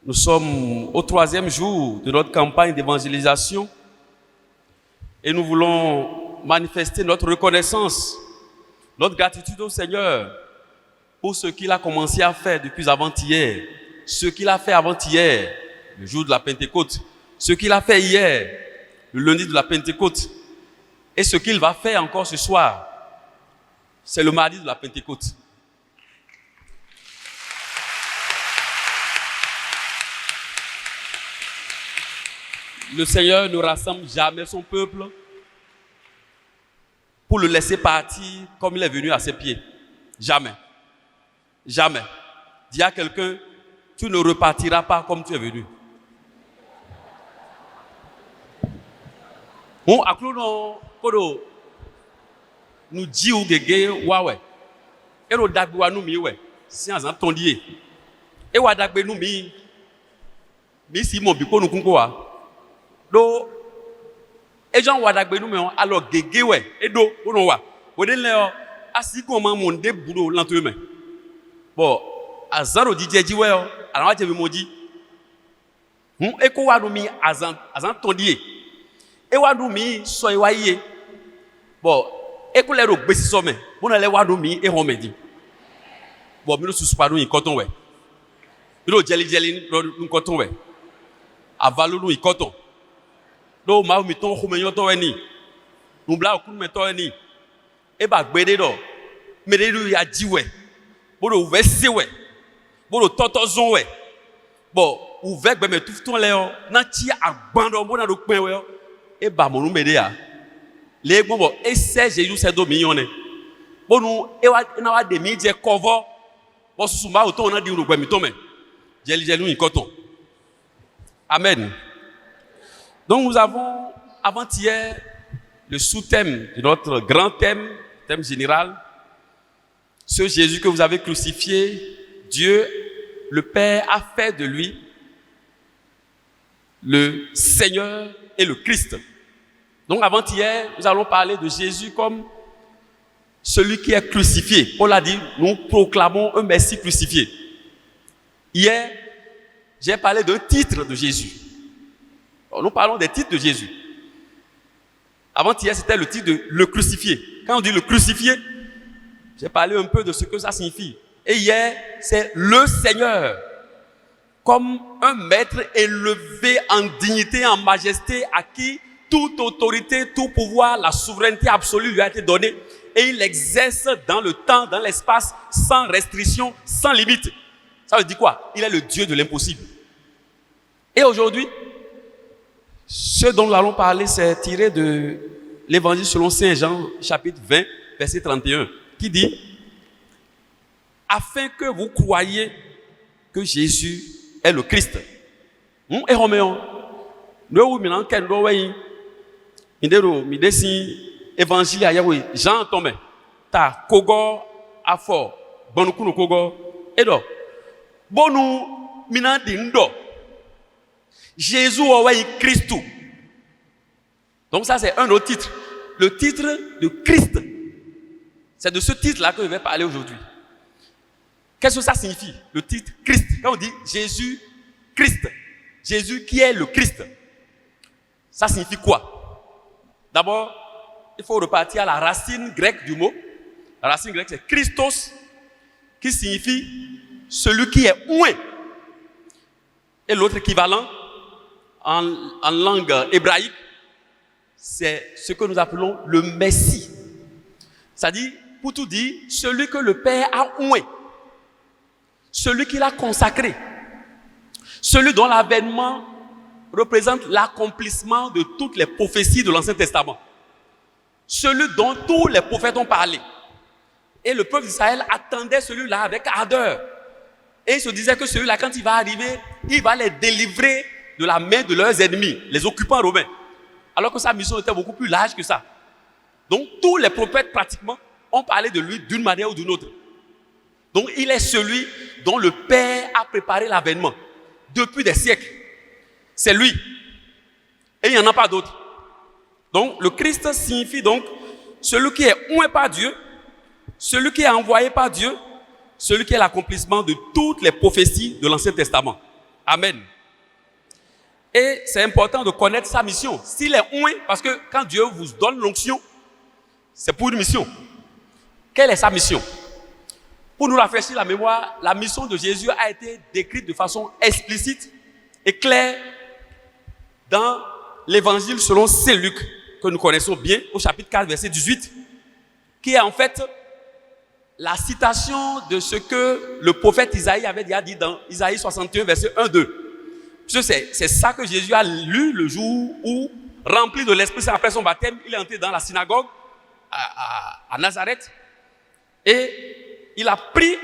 Nous sommes au 3e jour de notre campagne d'évangélisation et nous voulons manifester notre reconnaissance, notre gratitude au Seigneur pour ce qu'il a commencé à faire depuis avant-hier, ce qu'il a fait avant-hier, le jour de la Pentecôte, ce qu'il a fait hier, le lundi de la Pentecôte, et ce qu'il va faire encore ce soir, c'est le mardi de la Pentecôte. Le Seigneur ne rassemble jamais son peuple pour le laisser partir comme il est venu à ses pieds. Jamais. Jamais. Dis à quelqu'un, tu ne repartiras pas comme tu es venu. Bon, à clou non, kodo nous dit ou gege wawe. Et le dagwa nous mi ouais. Si en entendier. Et wa dagbe nous mi si mon biko nous kunkoa. Do e jan wa dagbe nous me alors gege ouais. Et do ono wa. Wode le asi ko ma mon de budo lanteme. Bon, azaro DJ ouais. Alors je me dis e ko wa nous mi azan tondier. Et wadou mi so iwaye bon e ko le ro gbe si so me bon le wadou mi e homedi bon mi no susupa no ikoton we mi no jeli no koton we avalu no ikoton do ma mi ton xumeyo to we ni nu bla okun me to we ni e ba gbede do me de lu ya jiwe bo do ve se we bo do totozon we bon ou ve gbe me tout ton le na ti agban bo na do pin we et bah mon numéro là les bon et c'est Jésus c'est dominion bon nous et na wa demi je cover bon sous ma auto on a dit nous gbe mi to me je nous coton amen. Donc nous avons avant-hier le sous-thème de notre grand thème général, ce Jésus que vous avez crucifié, Dieu le Père a fait de lui le Seigneur et le Christ. Donc avant-hier, nous allons parler de Jésus comme celui qui est crucifié. Paul a dit, nous proclamons un Messie crucifié. Hier, j'ai parlé d'un titre de Jésus. Alors, nous parlons des titres de Jésus. Avant-hier, c'était le titre de le crucifié. Quand on dit le crucifié, j'ai parlé un peu de ce que ça signifie. Et hier, c'est le Seigneur. Comme un maître élevé en dignité, en majesté, à qui toute autorité, tout pouvoir, la souveraineté absolue lui a été donnée. Et il exerce dans le temps, dans l'espace, sans restriction, sans limite. Ça veut dire quoi? Il est le Dieu de l'impossible. Et aujourd'hui, ce dont nous allons parler, c'est tiré de l'Évangile selon Saint Jean, chapitre 20, verset 31, qui dit « Afin que vous croyiez que Jésus est le Christ. » Et Roméon, nous maintenant qu'un doigt, indero midesi évangile à Yahweh Jean Tomé, ta kogo afo bonukuno kogo edo bonu mina dindo Jésus owe Christ. Donc ça c'est un autre titre, le titre de Christ. C'est de ce titre-là que je vais parler aujourd'hui. Qu'est-ce que ça signifie, le titre Christ? Quand on dit Jésus Christ, Jésus qui est le Christ, ça signifie quoi? D'abord, il faut repartir à la racine grecque du mot. La racine grecque c'est Christos, qui signifie celui qui est oint. Et l'autre équivalent en langue hébraïque, c'est ce que nous appelons le Messie. C'est-à-dire, pour tout dire, celui que le Père a oint, celui qu'il a consacré, celui dont l'avènement représente l'accomplissement de toutes les prophéties de l'Ancien Testament. Celui dont tous les prophètes ont parlé. Et le peuple d'Israël attendait celui-là avec ardeur. Et il se disait que celui-là, quand il va arriver, il va les délivrer de la main de leurs ennemis, les occupants romains. Alors que sa mission était beaucoup plus large que ça. Donc tous les prophètes pratiquement ont parlé de lui d'une manière ou d'une autre. Donc il est celui dont le Père a préparé l'avènement depuis des siècles. C'est lui. Et il n'y en a pas d'autre. Donc, le Christ signifie donc celui qui est oint par Dieu, celui qui est envoyé par Dieu, celui qui est l'accomplissement de toutes les prophéties de l'Ancien Testament. Amen. Et c'est important de connaître sa mission. S'il est oint, parce que quand Dieu vous donne l'onction, c'est pour une mission. Quelle est sa mission? Pour nous rafraîchir la mémoire, la mission de Jésus a été décrite de façon explicite et claire dans l'évangile selon Saint Luc, que nous connaissons bien, au chapitre 4, verset 18, qui est en fait la citation de ce que le prophète Isaïe avait déjà dit dans Isaïe 61, verset 1-2. C'est ça que Jésus a lu le jour où, rempli de l'Esprit Saint après son baptême, il est entré dans la synagogue à Nazareth et il a pris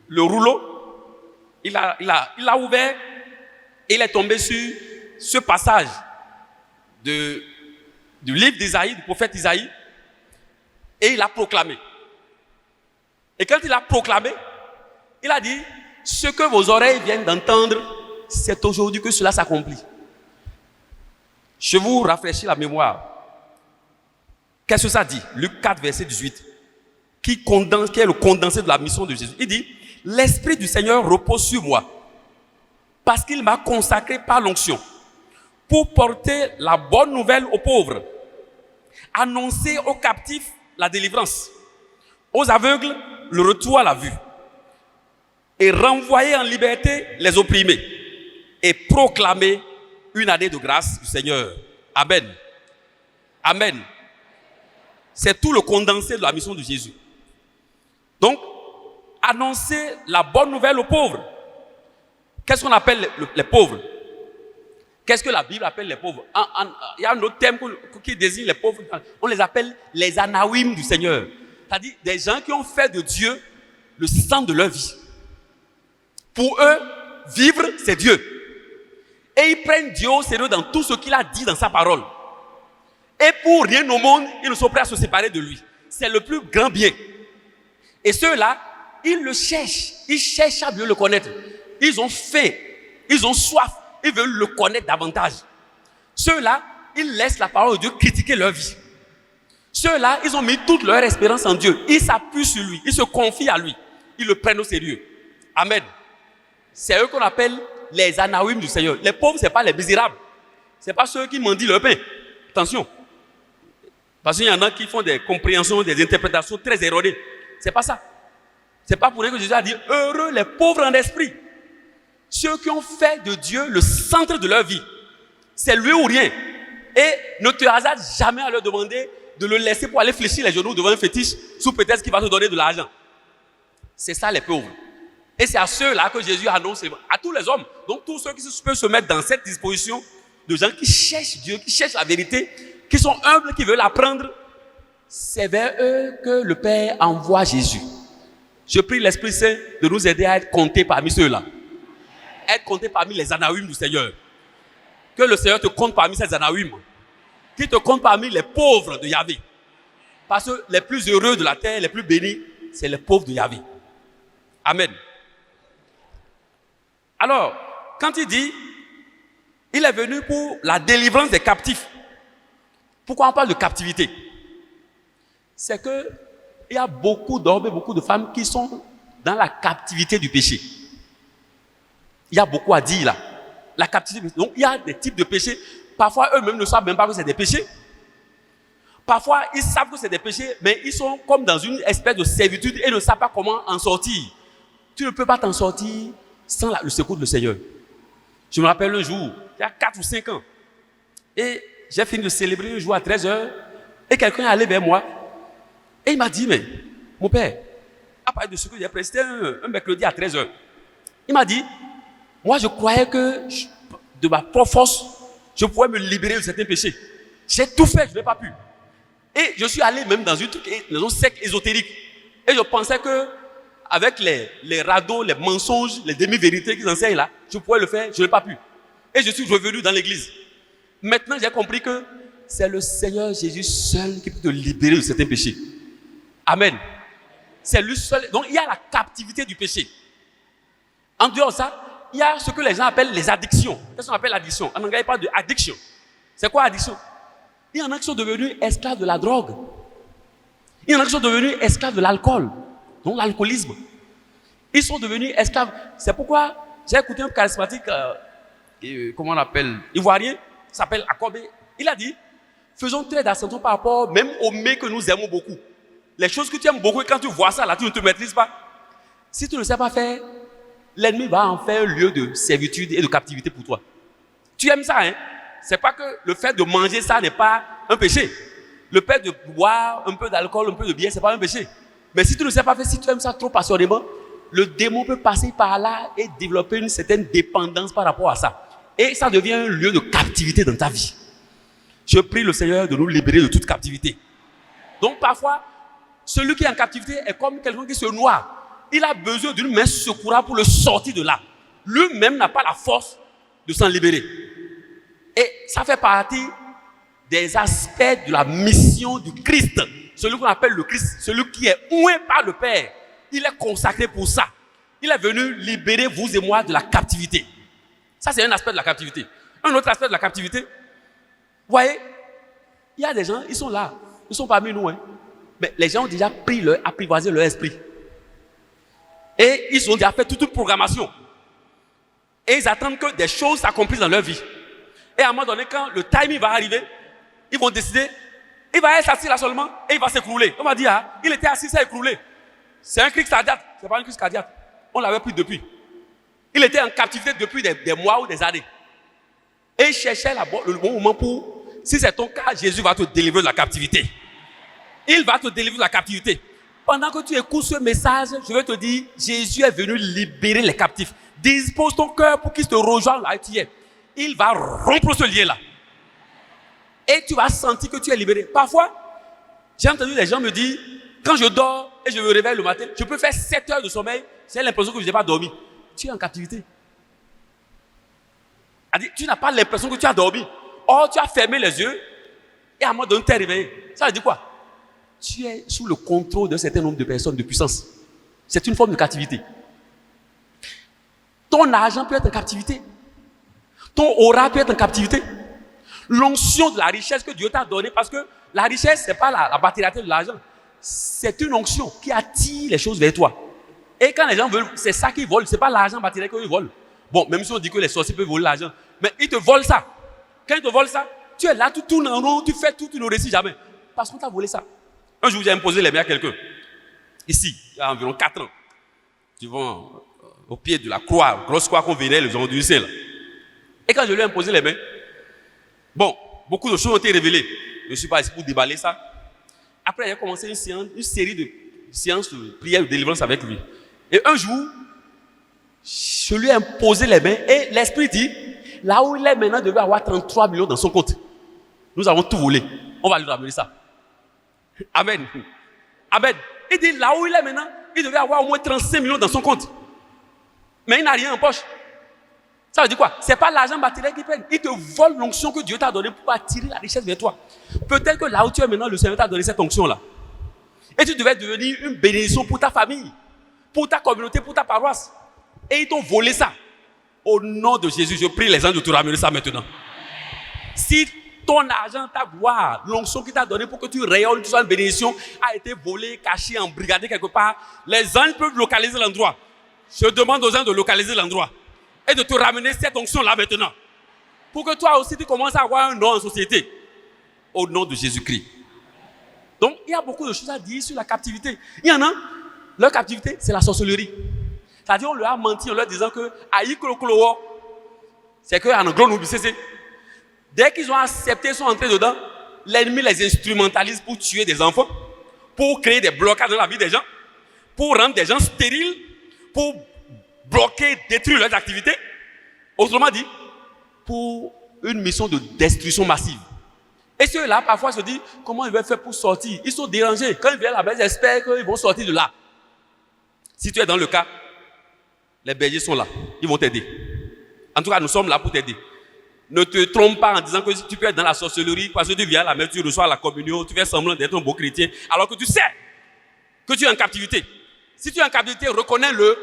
le rouleau, il l'a ouvert et il est tombé sur ce passage du livre d'Isaïe, du prophète Isaïe, et il a proclamé. Et quand il a proclamé, il a dit, ce que vos oreilles viennent d'entendre, c'est aujourd'hui que cela s'accomplit. Je vous rafraîchis la mémoire. Qu'est-ce que ça dit? Luc 4, verset 18, qui est le condensé de la mission de Jésus. Il dit, l'Esprit du Seigneur repose sur moi, parce qu'il m'a consacré par l'onction, pour porter la bonne nouvelle aux pauvres, annoncer aux captifs la délivrance, aux aveugles le retour à la vue, et renvoyer en liberté les opprimés, et proclamer une année de grâce du Seigneur. Amen. Amen. C'est tout le condensé de la mission de Jésus. Donc, annoncer la bonne nouvelle aux pauvres. Qu'est-ce qu'on appelle les pauvres? Qu'est-ce que la Bible appelle les pauvres? Il y a un autre terme qui désigne les pauvres. On les appelle les anawim du Seigneur. C'est-à-dire des gens qui ont fait de Dieu le centre de leur vie. Pour eux, vivre, c'est Dieu. Et ils prennent Dieu au sérieux dans tout ce qu'il a dit dans sa parole. Et pour rien au monde, ils ne sont prêts à se séparer de lui. C'est le plus grand bien. Et ceux-là, ils le cherchent. Ils cherchent à mieux le connaître. Ils ont faim. Ils ont soif. Ils veulent le connaître davantage. Ceux-là, ils laissent la parole de Dieu critiquer leur vie. Ceux-là, ils ont mis toute leur espérance en Dieu. Ils s'appuient sur lui. Ils se confient à lui. Ils le prennent au sérieux. Amen. C'est eux qu'on appelle les anawim du Seigneur. Les pauvres, ce n'est pas les misérables. Ce n'est pas ceux qui mendient leur pain. Attention. Parce qu'il y en a qui font des compréhensions, des interprétations très erronées. Ce n'est pas ça. Ce n'est pas pour eux que Jésus a dit « Heureux les pauvres en esprit ». Ceux qui ont fait de Dieu le centre de leur vie. C'est lui ou rien. Et ne te hasarde jamais à leur demander de le laisser pour aller fléchir les genoux devant un fétiche sous prétexte qu'il va te donner de l'argent. C'est ça les pauvres. Et c'est à ceux-là que Jésus annonce, à tous les hommes. Donc tous ceux qui peuvent se mettre dans cette disposition de gens qui cherchent Dieu, qui cherchent la vérité, qui sont humbles, qui veulent apprendre, c'est vers eux que le Père envoie Jésus. Je prie l'Esprit Saint de nous aider à être comptés parmi ceux-là. Être comptés parmi les anawim du Seigneur. Que le Seigneur te compte parmi ces anawim. Qu'il te compte parmi les pauvres de Yahvé. Parce que les plus heureux de la terre, les plus bénis, c'est les pauvres de Yahvé. Amen. Alors, quand il dit, il est venu pour la délivrance des captifs. Pourquoi on parle de captivité? C'est que il y a beaucoup d'hommes et beaucoup de femmes qui sont dans la captivité du péché. Il y a beaucoup à dire là. La captivité. Donc, il y a des types de péchés. Parfois, eux-mêmes ne savent même pas que c'est des péchés. Parfois, ils savent que c'est des péchés, mais ils sont comme dans une espèce de servitude et ne savent pas comment en sortir. Tu ne peux pas t'en sortir sans le secours du Seigneur. Je me rappelle un jour, il y a 4 ou 5 ans, et j'ai fini de célébrer un jour à 13h, et quelqu'un est allé vers moi, et il m'a dit, mais mon père, à partir de ce que j'ai prêché, c'était un mercredi à 13h, il m'a dit, moi je croyais que de ma propre force, je pouvais me libérer de certains péchés. J'ai tout fait, je n'ai pas pu. Et je suis allé même dans une secte ésotérique. Et je pensais que avec les radeaux, les mensonges, les demi-vérités qu'ils enseignent là, je pouvais le faire, je n'ai pas pu. Et je suis revenu dans l'église. Maintenant, j'ai compris que c'est le Seigneur Jésus seul qui peut te libérer de certains péchés. Amen. C'est lui seul. Donc, il y a la captivité du péché. En dehors de ça, il y a ce que les gens appellent les addictions. Qu'est-ce qu'on appelle l'addiction? En anglais, il parle de addiction. C'est quoi addiction? Il y en a qui sont devenus esclaves de la drogue. Il y en a qui sont devenus esclaves de l'alcool. Donc l'alcoolisme. Ils sont devenus esclaves. C'est pourquoi J'ai écouté un charismatique, comment on l'appelle, ivoirien, il s'appelle Akobe. Il a dit, faisons très attention par rapport même aux mets que nous aimons beaucoup. Les choses que tu aimes beaucoup, et quand tu vois ça, là, tu ne te maîtrises pas. Si tu ne sais pas faire, l'ennemi va en faire un lieu de servitude et de captivité pour toi. Tu aimes ça, hein? C'est pas que le fait de manger ça n'est pas un péché. Le fait de boire un peu d'alcool, un peu de bière, c'est pas un péché. Mais si tu ne sais pas faire, si tu aimes ça trop passionnément, le démon peut passer par là et développer une certaine dépendance par rapport à ça. Et ça devient un lieu de captivité dans ta vie. Je prie le Seigneur de nous libérer de toute captivité. Donc parfois, celui qui est en captivité est comme quelqu'un qui se noie. Il a besoin d'une main secourable pour le sortir de là. Lui-même n'a pas la force de s'en libérer. Et ça fait partie des aspects de la mission du Christ. Celui qu'on appelle le Christ, celui qui est oué par le Père. Il est consacré pour ça. Il est venu libérer vous et moi de la captivité. Ça, c'est un aspect de la captivité. Un autre aspect de la captivité, vous voyez, il y a des gens, ils sont là, ils sont parmi nous. Hein. Mais les gens ont déjà apprivoisé leur esprit. Et ils ont déjà fait toute une programmation. Et ils attendent que des choses s'accomplissent dans leur vie. Et à un moment donné, quand le timing va arriver, ils vont décider, il va être assis là seulement et il va s'écrouler. On va dire, ah, il était assis, ça écroulé. C'est un crise cardiaque. C'est pas une crise cardiaque. On l'avait pris depuis. Il était en captivité depuis des mois ou des années. Et il cherchait le bon moment pour, si c'est ton cas, Jésus va te délivrer de la captivité. Il va te délivrer de la captivité. Pendant que tu écoutes ce message, je vais te dire, Jésus est venu libérer les captifs. Dispose ton cœur pour qu'il te rejoigne là où tu es. Il va rompre ce lien-là. Et tu vas sentir que tu es libéré. Parfois, j'ai entendu les gens me dire, quand je dors et je me réveille le matin, je peux faire 7 heures de sommeil, j'ai l'impression que je n'ai pas dormi. Tu es en captivité. Tu n'as pas l'impression que tu as dormi. Or, tu as fermé les yeux et à un moment donné, tu es réveillé. Ça veut dire quoi? Tu es sous le contrôle d'un certain nombre de personnes de puissance. C'est une forme de captivité. Ton argent peut être en captivité. Ton aura peut être en captivité. L'onction de la richesse que Dieu t'a donnée, parce que la richesse, ce n'est pas la matérialité de l'argent. C'est une onction qui attire les choses vers toi. Et quand les gens veulent, c'est ça qu'ils volent. Ce n'est pas l'argent matériel qu'ils volent. Bon, même si on dit que les sorciers peuvent voler l'argent, mais ils te volent ça. Quand ils te volent ça, tu es là, tu tournes en rond, tu fais tout, tu ne réussis jamais. Parce qu'on t'a volé ça. Un jour, j'ai imposé les mains à quelqu'un. Ici, il y a environ 4 ans. Devant, au pied de la croix, grosse croix qu'on vénérait le jour du ciel. Et quand je lui ai imposé les mains, bon, beaucoup de choses ont été révélées. Je ne suis pas ici pour déballer ça. Après, j'ai commencé une série de séances de prière de délivrance avec lui. Et un jour, je lui ai imposé les mains et l'esprit dit, là où il est maintenant, il devait avoir 33 millions dans son compte. Nous avons tout volé. On va lui ramener ça. Amen. Amen. Il dit, là où il est maintenant, il devait avoir au moins 35 millions dans son compte. Mais il n'a rien en poche. Ça veut dire quoi? Ce n'est pas l'argent matériel qu'il prenne. Il te vole l'onction que Dieu t'a donnée pour attirer la richesse vers toi. Peut-être que là où tu es maintenant, le Seigneur t'a donné cette onction-là. Et tu devais devenir une bénédiction pour ta famille, pour ta communauté, pour ta paroisse. Et ils t'ont volé ça. Au nom de Jésus, je prie les anges de te ramener ça maintenant. Si ton argent, ta gloire, l'onction qu'il t'a donnée pour que tu rayonnes, tu sois une bénédiction, a été volée, cachée, embrigadée quelque part, les anges peuvent localiser l'endroit. Je demande aux anges de localiser l'endroit et de te ramener cette onction-là maintenant. Pour que toi aussi, tu commences à avoir un nom en société. Au nom de Jésus-Christ. Donc, il y a beaucoup de choses à dire sur la captivité. Il y en a, leur captivité, c'est la sorcellerie. C'est-à-dire, on leur a menti en leur disant que Aïkolokolowo, c'est qu'en anglais, nous c'est. Dès qu'ils ont accepté, ils sont entrés dedans, l'ennemi les instrumentalise pour tuer des enfants, pour créer des blocages dans la vie des gens, pour rendre des gens stériles, pour bloquer, détruire leurs activités. Autrement dit, pour une mission de destruction massive. Et ceux-là, parfois, se disent, comment ils vont faire pour sortir? Ils sont dérangés. Quand ils viennent là-bas, ils espèrent qu'ils vont sortir de là. Si tu es dans le cas, les bergers sont là. Ils vont t'aider. En tout cas, nous sommes là pour t'aider. Ne te trompe pas en disant que tu peux être dans la sorcellerie, parce que tu viens à la messe, tu reçois la communion, tu fais semblant d'être un beau chrétien, alors que tu sais que tu es en captivité. Si tu es en captivité, reconnais-le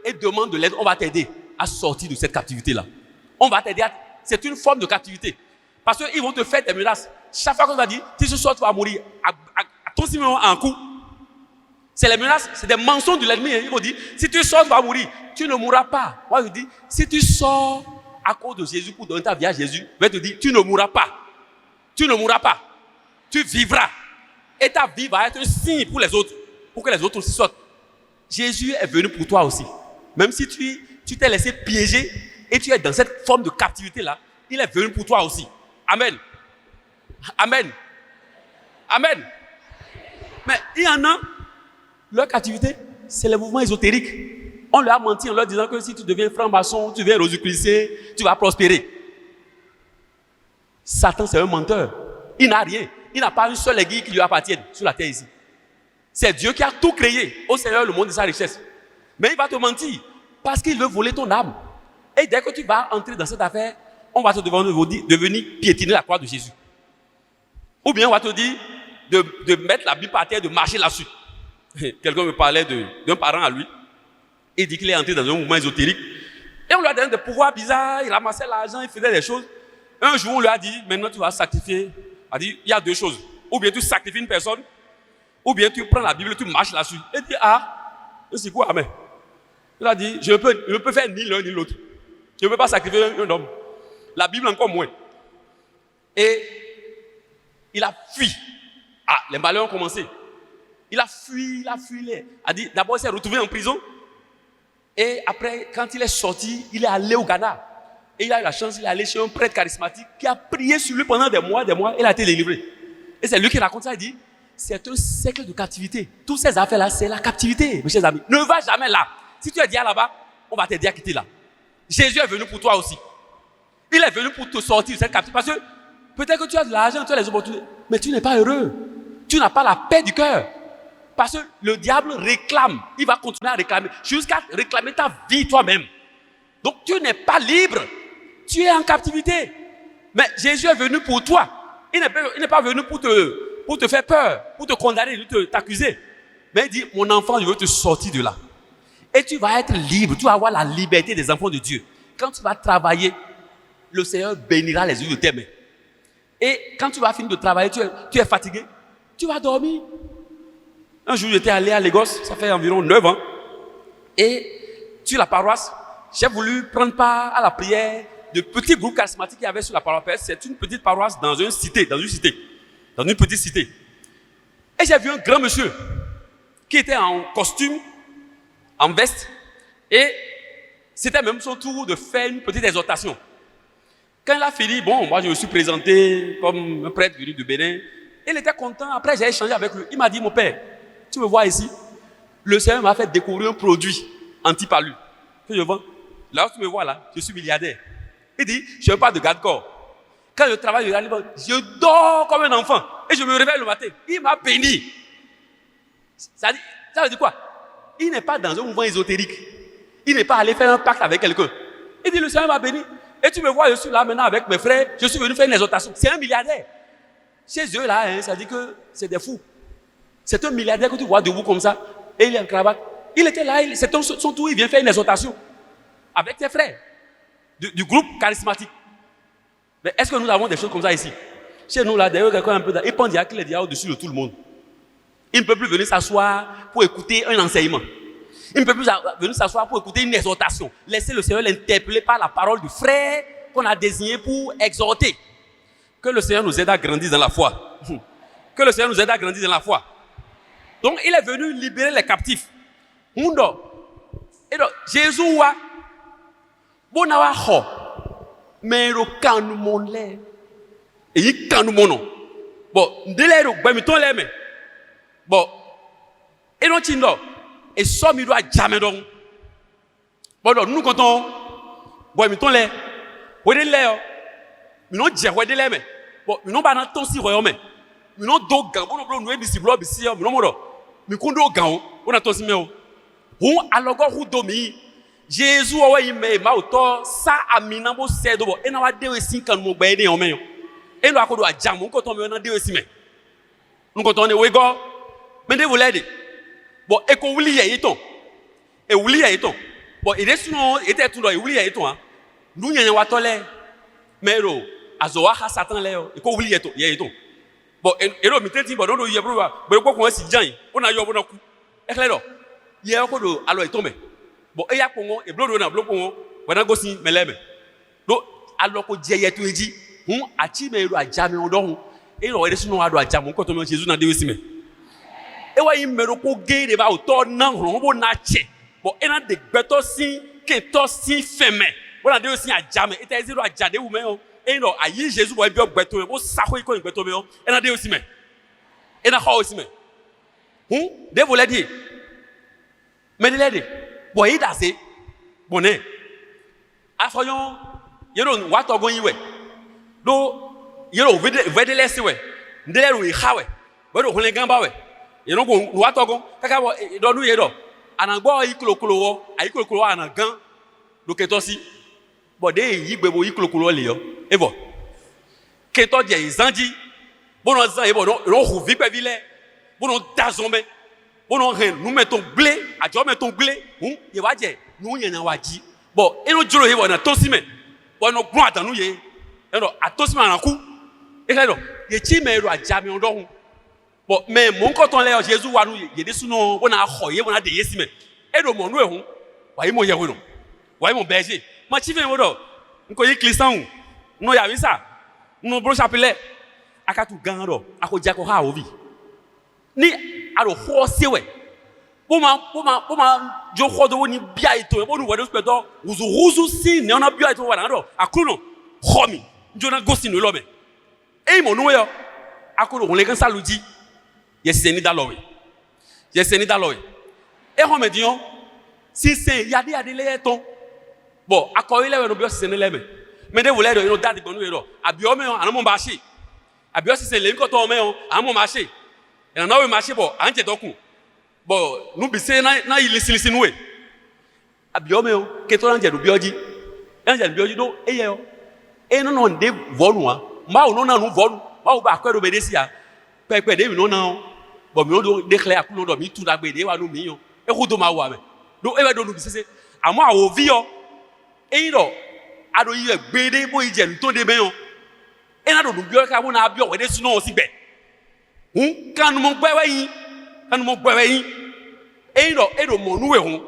et demande de l'aide. On va t'aider à sortir de cette captivité-là. On va t'aider C'est une forme de captivité. Parce qu'ils vont te faire des menaces. Chaque fois qu'on va dire, si ce soir tu vas mourir, à ton sinon en coup. C'est les menaces, c'est des mensonges de l'ennemi. Il faut dire, si tu sors, tu vas mourir. Tu ne mourras pas. Moi, je dis, si tu sors à cause de Jésus pour donner ta vie à Jésus, je vais te dire, tu ne mourras pas. Tu ne mourras pas. Tu vivras. Et ta vie va être un signe pour les autres, pour que les autres aussi sortent. Jésus est venu pour toi aussi. Même si tu t'es laissé piéger et tu es dans cette forme de captivité-là, il est venu pour toi aussi. Amen. Amen. Amen. Mais il y en a, leur captivité, c'est les mouvements ésotériques. On leur a menti en leur disant que si tu deviens franc-maçon, tu deviens rosicrucé, tu vas prospérer. Satan, c'est un menteur. Il n'a rien. Il n'a pas une seule aiguille qui lui appartienne sur la terre ici. C'est Dieu qui a tout créé. Au Seigneur, le monde de sa richesse. Mais il va te mentir parce qu'il veut voler ton âme. Et dès que tu vas entrer dans cette affaire, on va te demander de venir piétiner la croix de Jésus. Ou bien on va te dire de mettre la Bible par terre, de marcher là-dessus. Quelqu'un me parlait d'un parent à lui. Il dit qu'il est entré dans un mouvement ésotérique. Et on lui a donné des pouvoirs bizarres, il ramassait l'argent, il faisait des choses. Un jour, on lui a dit, maintenant tu vas sacrifier. Il a dit, il y a deux choses. Ou bien tu sacrifies une personne, ou bien tu prends la Bible, tu marches là-dessus. Il dit, c'est quoi, amen. Il a dit, je ne peux faire ni l'un ni l'autre. Je ne peux pas sacrifier un homme. La Bible encore moins. Et il a fui. Les malheurs ont commencé. Il a fui. Il a dit, d'abord il s'est retrouvé en prison. Et après, quand il est sorti, il est allé au Ghana. Et il a eu la chance, il est allé chez un prêtre charismatique qui a prié sur lui pendant des mois, il a été délivré. Et c'est lui qui raconte ça, il dit, c'est un siècle de captivité. Toutes ces affaires-là, c'est la captivité, mes chers amis. Ne va jamais là. Si tu es déjà là-bas, on va t'aider à quitter là. Jésus est venu pour toi aussi. Il est venu pour te sortir de cette captivité. Parce que peut-être que tu as de l'argent, tu as les opportunités, mais tu n'es pas heureux. Tu n'as pas la paix du cœur. Parce que le diable réclame. Il va continuer à réclamer jusqu'à réclamer ta vie toi-même. Donc tu n'es pas libre. Tu es en captivité. Mais Jésus est venu pour toi. Il n'est pas venu pour te faire peur, pour te condamner, t'accuser. Mais il dit, mon enfant, je veux te sortir de là. Et tu vas être libre. Tu vas avoir la liberté des enfants de Dieu. Quand tu vas travailler, le Seigneur bénira les yeux de tes mains. Et quand tu vas finir de travailler, tu es fatigué, tu vas dormir. Un jour, j'étais allé à Lagos, ça fait environ 9 ans. Et sur la paroisse, j'ai voulu prendre part à la prière de petits groupes charismatiques qu'il y avait sur la paroisse. C'est une petite paroisse dans une petite cité. Et j'ai vu un grand monsieur qui était en costume, en veste, et c'était même son tour de faire une petite exhortation. Quand il a fini, moi je me suis présenté comme un prêtre venu de Bénin. Il était content. Après, j'ai échangé avec lui. Il m'a dit, mon père, tu me vois ici, le Seigneur m'a fait découvrir un produit anti-palu que je vends. Là où tu me vois là, je suis milliardaire. Il dit, je ne veux pas de garde-corps. Quand je travaille, je dors comme un enfant. Et je me réveille le matin. Il m'a béni. Ça veut dire quoi? Il n'est pas dans un mouvement ésotérique. Il n'est pas allé faire un pacte avec quelqu'un. Il dit, le Seigneur m'a béni. Et tu me vois, je suis là maintenant avec mes frères. Je suis venu faire une exhortation. C'est un milliardaire. Chez eux là, ça dit que c'est des fous. C'est un milliardaire que tu vois debout comme ça. Et il est en cravate. Il était là, c'est son tour, il vient faire une exhortation. Avec ses frères. Du groupe charismatique. Mais est-ce que nous avons des choses comme ça ici? Chez nous là, d'ailleurs, quelqu'un un peu, il pense qu'il est déjà au-dessus de tout le monde. Il ne peut plus venir s'asseoir pour écouter un enseignement. Il ne peut plus venir s'asseoir pour écouter une exhortation. Laissez le Seigneur l'interpeller par la parole du frère qu'on a désigné pour exhorter. Que le Seigneur nous aide à grandir dans la foi. Que le Seigneur nous aide à grandir dans la foi. Donc, il est venu libérer les captifs. Mundo. Et donc, Jésus wa bonawa ho mero kanu monle. Et il kanu mono. Bon, ndelero bamiton leme. Bon, et non tindo. Et ça, il doit jamais donc. Bon, donc, nous, quand on. Bon, mais ton lait. Où est l'air? Nous, on dit, où est l'air, mais. Bon, nous, on va dans ton si, mais. Nous, on doit gagner. Bon, nous, on bisi, blo, bisi, nous, on mais qu'on doit gagner. On a ton si, mais. On, alors, on domi. Jésus, il m'a auto, ça, a mis dans mon cèdre. Et nous, on va dire aussi, quand nous, on va aider, on met. Et nous, on va dire, on quand on va dire aussi, mais. Nous, quand on est, oui, go. Mais vous l'aider. Bon, et qu'on oublie yaïton. Et oublie yaïton. Bon, il est sinon, il était tout là, il oublie yaïton. Nous, il y a un watolé. Mais, azoa, Satan, là, et qu'on oublie yaïton. Bon, et l'homme, il dit, bon, non, il y a pas, bon, quoi qu'on a si bien, on a eu un bon coup. est clair. Il y a encore de alors il tombe. Bon, il y a Congo, et bloc na bloc Congo, voilà gosi meleme. Donc alors que Dieu y a tout dit, a ti me a jamais on dort. Et il aurait sinon a doit jamais quand on Jésus na Dieu aussi mais. Et ouais il me roko gay de ba auto nan on na che. Bon, et na de beto si que to si femme. Bon na Dieu aussi a jamais. Et t'as dit doit jade ou mais et non a yi Jésus boy bio beto bo sa ko ko beto mais et na Dieu aussi mais. Et na ko aussi mais. De vous l'a dit. Mais il a dit. Bon, il a dit. Bon, afoyon, yero wato gon yiwe. Do yero vede lesi we. Ndele ru ihawe. Bodo hole gamba we. Yero gon wato gon kaka bo do nu yero. Anagbo ikulokolo wo, ayikulokolo anagan do ketosi. Bo de yigbebo ikulokolo le yo. E bo. Keto die izanji. Bono zan e bo no hu vi pe vile. Bono dazombe. Bono hen nous mettons blé, a jo mettons blé, ye wa je, nous yen na waji. Bon, e no juro he wona tosime. Bon no gbon atan nu ye. E no atosime na ku. E ka do, ye chi me ro ajami ondo hu. Bon, mais mon koton le Jésus wa nu ye de suno wona khoye wona de yesime. E do mo nu e hu. Wa yi mo ye wonu. Wa yi mo beje. Ma chi fe mo do. Nko yi Christian hu. No ya wi sa. No bro chapelet. Akatu gan do. Ako jako ha ovi. Ni alo horse we boma jo khodo ni bia ito bo nu wedo speto uzu si ne ona bia ito wa na do akuno khomi jona gosi no lobe e mo nu yo akuno on le kan saluji yeseni dalowe e ho medion si se yade le ton bon akoyle we no bio si se ne leme me de vole do no dadi gbonu we do abio me an mo ba se abio si se le ko to me o an mo ma se et on a eu marché bon ante doku bon nous bise na ilisi nuwe abiome o keto anje do bioji do eye o e no de volu an ma o no na nu volu ma o ba ko do bedesi a pepe de mi no na o bon mi no do declare ku no do mi tu da gbe de wa no mi yo e ku do ma wa me do e be do nu bise amo a o vi o e ro ado yi gbe de bo ije nto de be yo e na do nu bio ka bo na bio we de su no o si gbe kan mo gbewe yin e do mo nuwe hun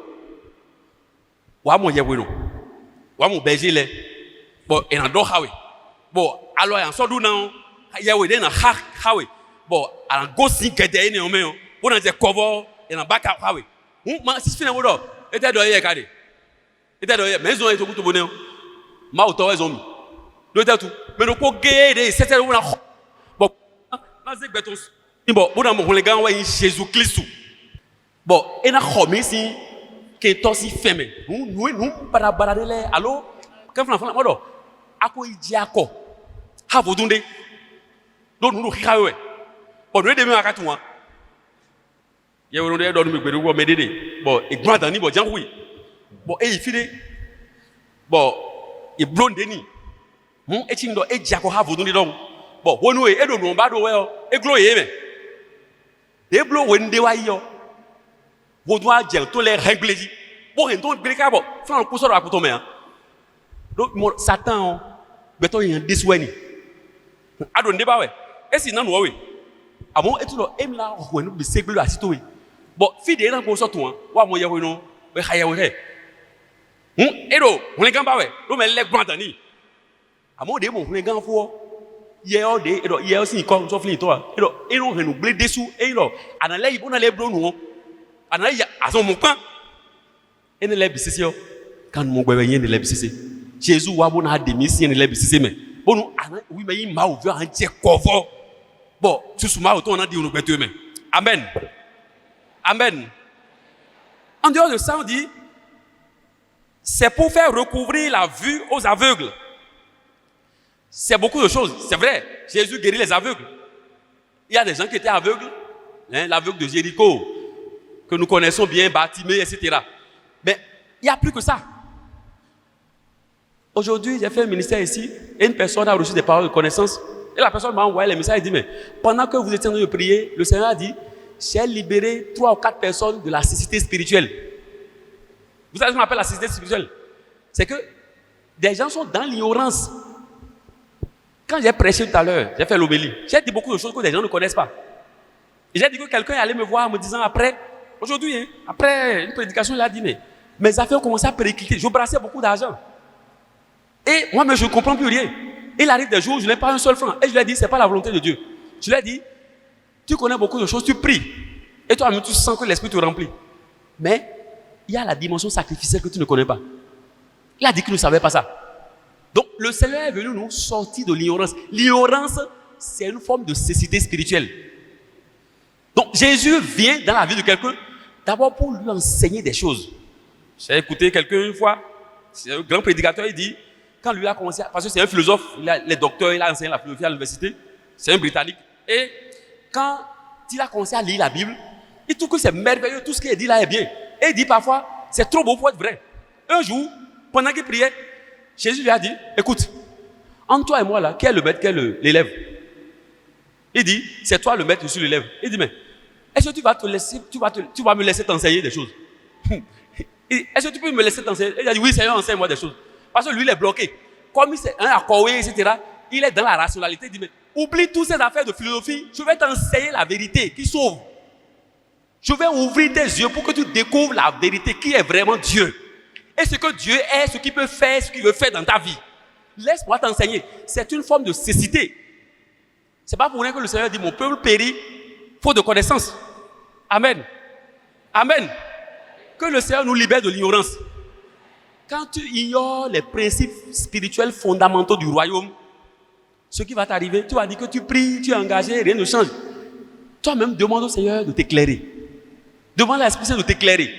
wa mo ye wero wa mo beje le bo e na do hawe bo alo ya so du na ye we de na hawe bo an go si gede ni o me o bo na je cover e na back hawe ma si fina wo do e te do ye kade e te do ye mezo e to kuto bo ne ma o to we zo mi do te tu me no ko ge de se te wo na bo ma ze gbeton bon bon mo le gan wa Jésus Christ bon e na khomi si ke to si feme nous bara le allo kan flan modo ako iji ako ha vodunde do nu khiawe bon we de me akatu wa ye wo de do nu gbere wo me dede bon e gbon dan ni bon jan wi bon e ifide bon e blonde ni e ti ndo e ji ako ha vodunde don bon wonu e do nu ba do we o e glo ye me de blo wende wa yo vodwa je to le rengleji bo hen ton gbere ka bo flan ko so do akuto me an do mo satan beto yan disweni ado nde ba we esi na no we amo etu lo emla ho nu bi segbelu asito we bo fide na ko so to an wa mo ye we no we haye we he edo hun gan ba we do me le gbon tani amo de mo hun gan fo ye o de edo ye o si ko so flin to edo ero henu ble desu edo anale ibo na le bro nu anale ya aso mo pan ene le bisisi o kan mo gbe yen le bisisi Jésus wa bo na de mi si ene le bisisi me bonu ana wi me yin ma o vi an je cover bon susu ma o to na di unu gbeto me amen en dehors de ça on dit c'est pour faire recouvrir la vue aux aveugles. C'est beaucoup de choses, c'est vrai. Jésus guérit les aveugles. Il y a des gens qui étaient aveugles, l'aveugle de Jéricho, que nous connaissons bien, Bartimée, etc. Mais il n'y a plus que ça. Aujourd'hui, j'ai fait un ministère ici, et une personne a reçu des paroles de connaissance, et la personne m'a envoyé les messages et dit, mais pendant que vous étiez en train de prier, le Seigneur a dit, j'ai libéré 3 ou 4 personnes de la cécité spirituelle. Vous savez ce qu'on appelle la cécité spirituelle? C'est que des gens sont dans l'ignorance. Quand j'ai prêché tout à l'heure, j'ai fait l'homélie, j'ai dit beaucoup de choses que les gens ne connaissent pas. Et j'ai dit que quelqu'un allait me voir en me disant après, Aujourd'hui, hein, après une prédication, il a dit, mais mes affaires ont commencé à péricliter. Je brassais beaucoup d'argent. Et moi-même, je ne comprends plus rien. Il arrive des jours où je n'ai pas un seul franc. Et je lui ai dit, ce n'est pas la volonté de Dieu. Je lui ai dit, tu connais beaucoup de choses, tu pries. Et toi-même, tu sens que l'esprit te remplit. Mais il y a la dimension sacrificielle que tu ne connais pas. Il a dit qu'il ne savait pas ça. Donc, le Seigneur est venu nous sortir de l'ignorance. L'ignorance, c'est une forme de cécité spirituelle. Donc, Jésus vient dans la vie de quelqu'un, d'abord pour lui enseigner des choses. J'ai écouté quelqu'un une fois, c'est un grand prédicateur, il dit, quand lui a commencé, parce que c'est un philosophe, il est docteur, il a enseigné la philosophie à l'université, c'est un Britannique. Et quand il a commencé à lire la Bible, il trouve que c'est merveilleux, tout ce qu'il a dit là est bien. Et il dit parfois, c'est trop beau pour être vrai. Un jour, pendant qu'il priait, Jésus lui a dit, écoute, entre toi et moi là, qui est le maître, qui est l'élève? Il dit, c'est toi le maître, je suis l'élève. Il dit, mais est-ce que tu vas me laisser t'enseigner des choses? Est-ce que tu peux me laisser t'enseigner? Il a dit, oui, Seigneur, enseigne-moi des choses. Parce que lui, il est bloqué. Comme il est un accoé, etc., il est dans la rationalité. Il dit, mais oublie toutes ces affaires de philosophie, je vais t'enseigner la vérité qui sauve. Je vais ouvrir tes yeux pour que tu découvres la vérité qui est vraiment Dieu. Et ce que Dieu est, ce qu'il peut faire, ce qu'il veut faire dans ta vie. Laisse-moi t'enseigner. C'est une forme de cécité. C'est pas pour rien que le Seigneur dit, mon peuple périt, faute de connaissance. Amen. Amen. Que le Seigneur nous libère de l'ignorance. Quand tu ignores les principes spirituels fondamentaux du royaume, ce qui va t'arriver, tu vas dire que tu pries, tu es engagé, rien ne change. Toi-même, demande au Seigneur de t'éclairer. Demande à l'Esprit Saint de t'éclairer.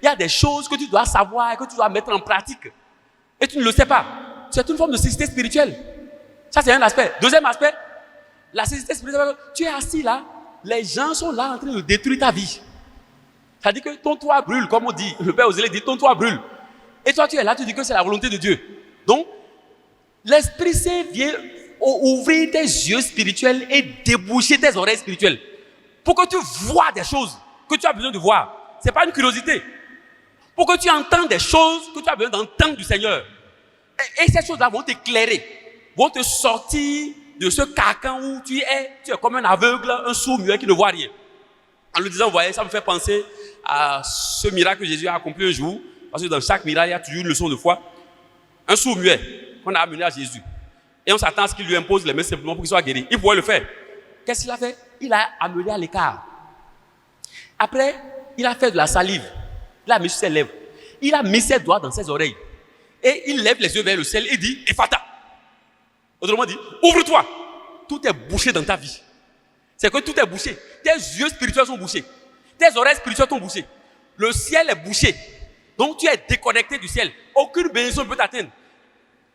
Il y a des choses que tu dois savoir et que tu dois mettre en pratique. Et tu ne le sais pas. C'est une forme de cécité spirituelle. Ça, c'est un aspect. Deuxième aspect, la cécité spirituelle, tu es assis là, les gens sont là en train de détruire ta vie. Ça dit que ton toit brûle, comme on dit, le Père Osélé dit, ton toit brûle. Et toi, tu es là, tu dis que c'est la volonté de Dieu. Donc, l'Esprit Saint vient ouvrir tes yeux spirituels et déboucher tes oreilles spirituelles. Pour que tu vois des choses que tu as besoin de voir. Ce n'est pas une curiosité. Pour que tu entends des choses que tu as besoin d'entendre du Seigneur. Et ces choses-là vont t'éclairer, vont te sortir de ce carcan où tu es comme un aveugle, un sourd-muet qui ne voit rien. En le disant, vous voyez, ça me fait penser à ce miracle que Jésus a accompli un jour. Parce que dans chaque miracle, il y a toujours une leçon de foi. Un sourd-muet qu'on a amené à Jésus. Et on s'attend à ce qu'il lui impose les mains simplement pour qu'il soit guéri. Il pouvait le faire. Qu'est-ce qu'il a fait? Il a amené à l'écart. Après, il a fait de la salive. Il a mis sur ses lèvres. Il a mis ses doigts dans ses oreilles. Et il lève les yeux vers le ciel et dit, Ephata. Autrement dit, ouvre-toi. Tout est bouché dans ta vie. C'est que tout est bouché. Tes yeux spirituels sont bouchés. Tes oreilles spirituelles sont bouchées. Le ciel est bouché. Donc tu es déconnecté du ciel. Aucune bénédiction ne peut t'atteindre.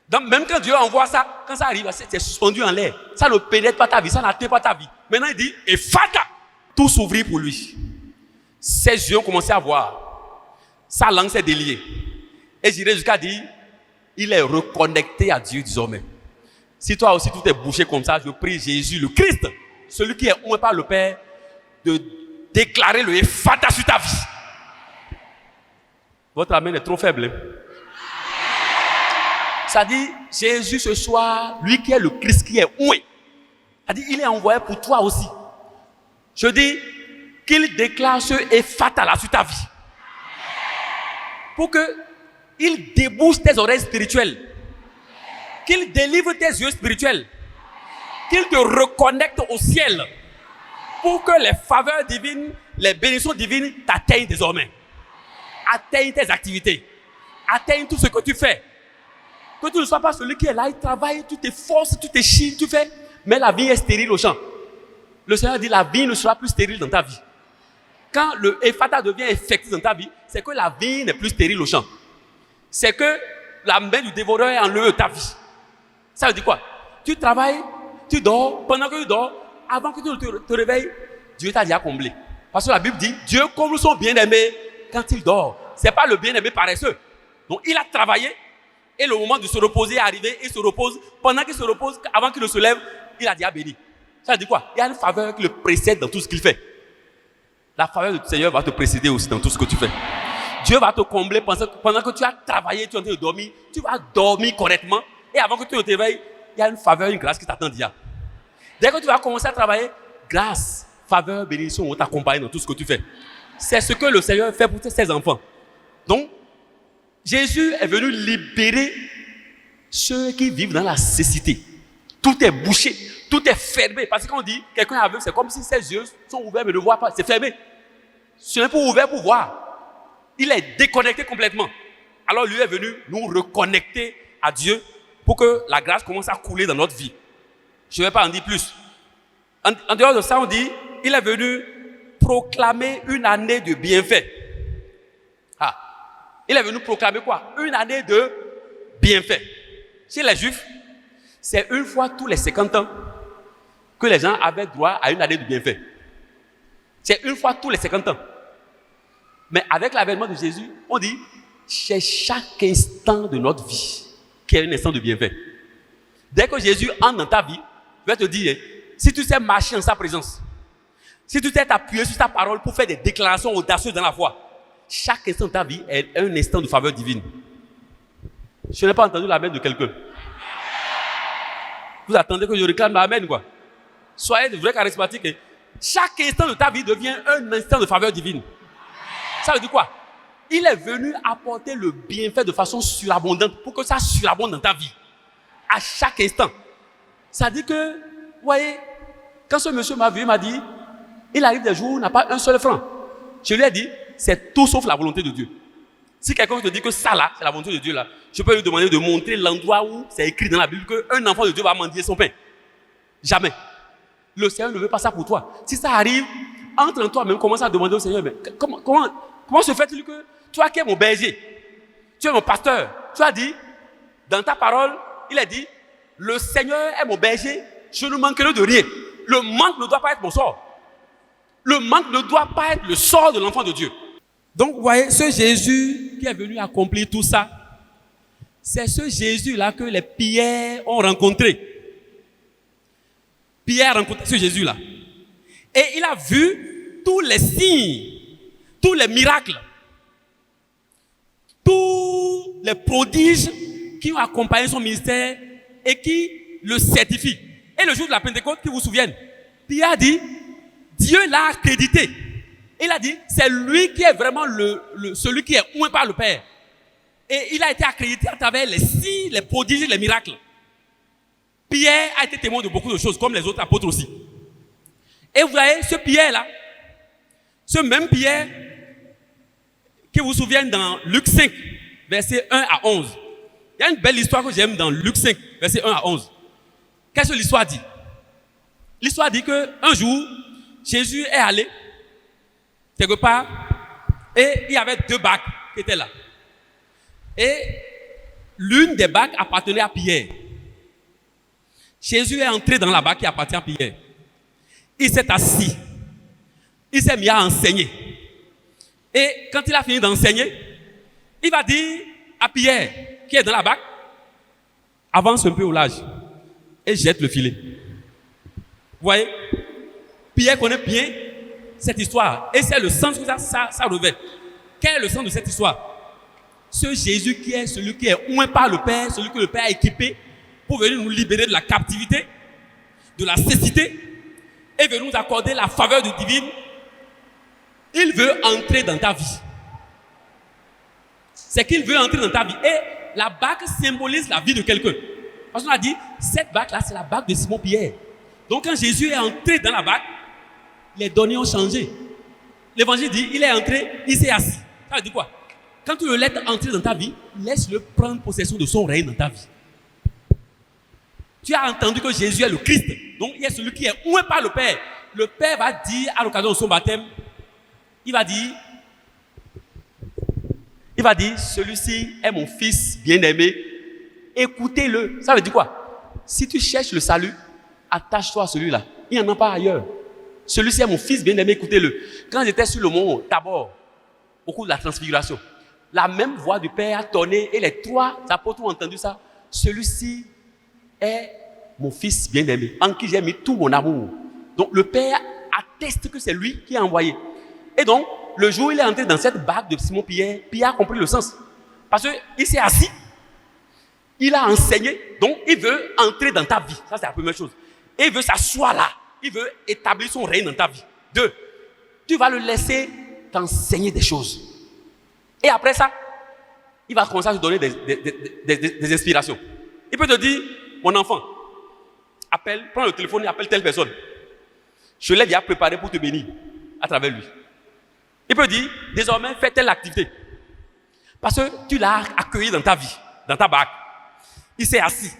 Donc même quand Dieu envoie ça, quand ça arrive, c'est suspendu en l'air. Ça ne pénètre pas ta vie, ça n'atteint pas ta vie. Maintenant il dit, Ephata. Tout s'ouvrit pour lui. Ses yeux ont commencé à voir. Sa langue s'est déliée. Et j'irai jusqu'à dire, il est reconnecté à Dieu désormais. Si toi aussi tout est bouché comme ça, je prie Jésus, le Christ, celui qui est oint par le Père, de déclarer le Ephata sur ta vie. Votre amen est trop faible. Hein? Ça dit, Jésus ce soir, lui qui est le Christ qui est oint, ça dit, il est envoyé pour toi aussi. Je dis, qu'il déclare ce Ephata là sur ta vie. Pour que il débouche tes oreilles spirituelles. Qu'il délivre tes yeux spirituels. Qu'il te reconnecte au ciel. Pour que les faveurs divines, les bénédictions divines t'atteignent désormais. Atteignent tes activités. Atteignent tout ce que tu fais. Que tu ne sois pas celui qui est là, il travaille, tu t'efforces, tu t'échines, tu fais. Mais la vie est stérile au champ. Le Seigneur dit la vie ne sera plus stérile dans ta vie. Quand le Ephata devient effectif dans ta vie, c'est que la vie n'est plus stérile au champ. C'est que la main du dévoreur est en lieu de ta vie. Ça veut dire quoi? Tu travailles, tu dors, pendant que tu dors, avant que tu te réveilles, Dieu t'a déjà comblé. Parce que la Bible dit, Dieu comble son bien-aimé quand il dort. Ce n'est pas le bien-aimé paresseux. Donc il a travaillé et le moment de se reposer est arrivé, il se repose. Pendant qu'il se repose, avant qu'il ne se lève, il a déjà béni. Ça veut dire quoi? Il y a une faveur qui le précède dans tout ce qu'il fait. La faveur du Seigneur va te précéder aussi dans tout ce que tu fais. Dieu va te combler pendant que tu as travaillé, tu es en train de dormir, tu vas dormir correctement. Et avant que tu ne te réveilles, il y a une faveur, une grâce qui t'attend déjà. Dès que tu vas commencer à travailler, grâce, faveur, bénédiction vont t'accompagner dans tout ce que tu fais. C'est ce que le Seigneur fait pour ses enfants. Donc, Jésus est venu libérer ceux qui vivent dans la cécité. Tout est bouché, tout est fermé. Parce que quand on dit quelqu'un est aveugle, c'est comme si ses yeux sont ouverts mais ne voient pas. C'est fermé. Ce n'est pas ouvert pour voir. Il est déconnecté complètement. Alors lui est venu nous reconnecter à Dieu pour que la grâce commence à couler dans notre vie. Je ne vais pas en dire plus. En dehors de ça, on dit, il est venu proclamer une année de bienfaits. Il est venu proclamer quoi? Une année de bienfaits. Chez les Juifs, c'est une fois tous les 50 ans que les gens avaient droit à une année de bienfaits. C'est une fois tous les 50 ans. Mais avec l'avènement de Jésus, on dit, c'est chaque instant de notre vie qui est un instant de bienfait. Dès que Jésus entre dans ta vie, je vais te dire, si tu sais marcher en sa présence, si tu sais t'appuyer sur sa parole pour faire des déclarations audacieuses dans la foi, chaque instant de ta vie est un instant de faveur divine. Je n'ai pas entendu l'amen de quelqu'un. Vous attendez que je réclame l'amen, quoi. Soyez de vrais charismatiques. Chaque instant de ta vie devient un instant de faveur divine. Ça veut dire quoi? Il est venu apporter le bienfait de façon surabondante pour que ça surabonde dans ta vie. À chaque instant. Ça dit que, vous voyez, quand ce monsieur m'a vu, il m'a dit, il arrive des jours où il n'a pas un seul franc. Je lui ai dit, c'est tout sauf la volonté de Dieu. Si quelqu'un te dit que ça là, c'est la volonté de Dieu là, je peux lui demander de montrer l'endroit où c'est écrit dans la Bible qu'un enfant de Dieu va mendier son pain. Jamais. Le Seigneur ne veut pas ça pour toi. Si ça arrive, entre en toi-même, commence à demander au Seigneur, mais comment se fait-il que toi qui es mon berger, tu es mon pasteur, tu as dit, dans ta parole, il a dit, le Seigneur est mon berger, je ne manquerai de rien. Le manque ne doit pas être mon sort. Le manque ne doit pas être le sort de l'enfant de Dieu. Donc, vous voyez, ce Jésus qui est venu accomplir tout ça, c'est ce Jésus-là que les Pierre ont rencontré. Pierre a rencontré ce Jésus-là. Et il a vu tous les signes, tous les miracles, tous les prodiges qui ont accompagné son ministère et qui le certifient. Et le jour de la Pentecôte, qui vous souviennent, Pierre a dit, Dieu l'a accrédité. Il a dit, c'est lui qui est vraiment celui qui est oint par le Père. Et il a été accrédité à travers les signes, les prodiges, les miracles. Pierre a été témoin de beaucoup de choses, comme les autres apôtres aussi. Et vous voyez, ce Pierre-là, ce même Pierre, qui vous souviennent dans Luc 5, versets 1 à 11. Il y a une belle histoire que j'aime dans Luc 5, versets 1 à 11. Qu'est-ce que l'histoire dit? L'histoire dit qu'un jour, Jésus est allé quelque part et il y avait deux barques qui étaient là. Et l'une des barques appartenait à Pierre. Jésus est entré dans la barque qui appartient à Pierre. Il s'est assis. Il s'est mis à enseigner. Et quand il a fini d'enseigner, il va dire à Pierre, qui est dans la barque, avance un peu au large et jette le filet. Vous voyez, Pierre connaît bien cette histoire et c'est le sens que ça revêt. Quel est le sens de cette histoire? Ce Jésus qui est celui qui est oint par le Père, celui que le Père a équipé pour venir nous libérer de la captivité, de la cécité et venir nous accorder la faveur divine. Il veut entrer dans ta vie. C'est qu'il veut entrer dans ta vie. Et la barque symbolise la vie de quelqu'un. Parce qu'on a dit, cette barque-là, c'est la barque de Simon-Pierre. Donc quand Jésus est entré dans la barque, les données ont changé. L'évangile dit, il est entré, il s'est assis. Ça veut dire quoi? Quand tu le laisses entrer dans ta vie, laisse-le prendre possession de son règne dans ta vie. Tu as entendu que Jésus est le Christ. Donc il est celui qui est oint par le Père. Le Père va dire à l'occasion de son baptême, il va dire, celui-ci est mon fils bien-aimé, écoutez-le. Ça veut dire quoi? Si tu cherches le salut, attache-toi à celui-là. Il n'y en a pas ailleurs. Celui-ci est mon fils bien-aimé, écoutez-le. Quand j'étais sur le mont Tabor, au cours de la transfiguration, la même voix du Père a tonné et les trois apôtres ont entendu ça. Celui-ci est mon fils bien-aimé, en qui j'ai mis tout mon amour. Donc le Père atteste que c'est lui qui a envoyé. Et donc, le jour où il est entré dans cette barque de Simon-Pierre, Pierre a compris le sens. Parce qu'il s'est assis, il a enseigné, donc il veut entrer dans ta vie. Ça, c'est la première chose. Et il veut s'asseoir là. Il veut établir son règne dans ta vie. 2, tu vas le laisser t'enseigner des choses. Et après ça, il va commencer à te donner des inspirations. Il peut te dire, mon enfant, prends le téléphone et appelle telle personne. Je l'ai déjà préparé pour te bénir à travers lui. Il peut dire, désormais, fais telle activité. Parce que tu l'as accueilli dans ta vie, dans ta baraque. Il s'est assis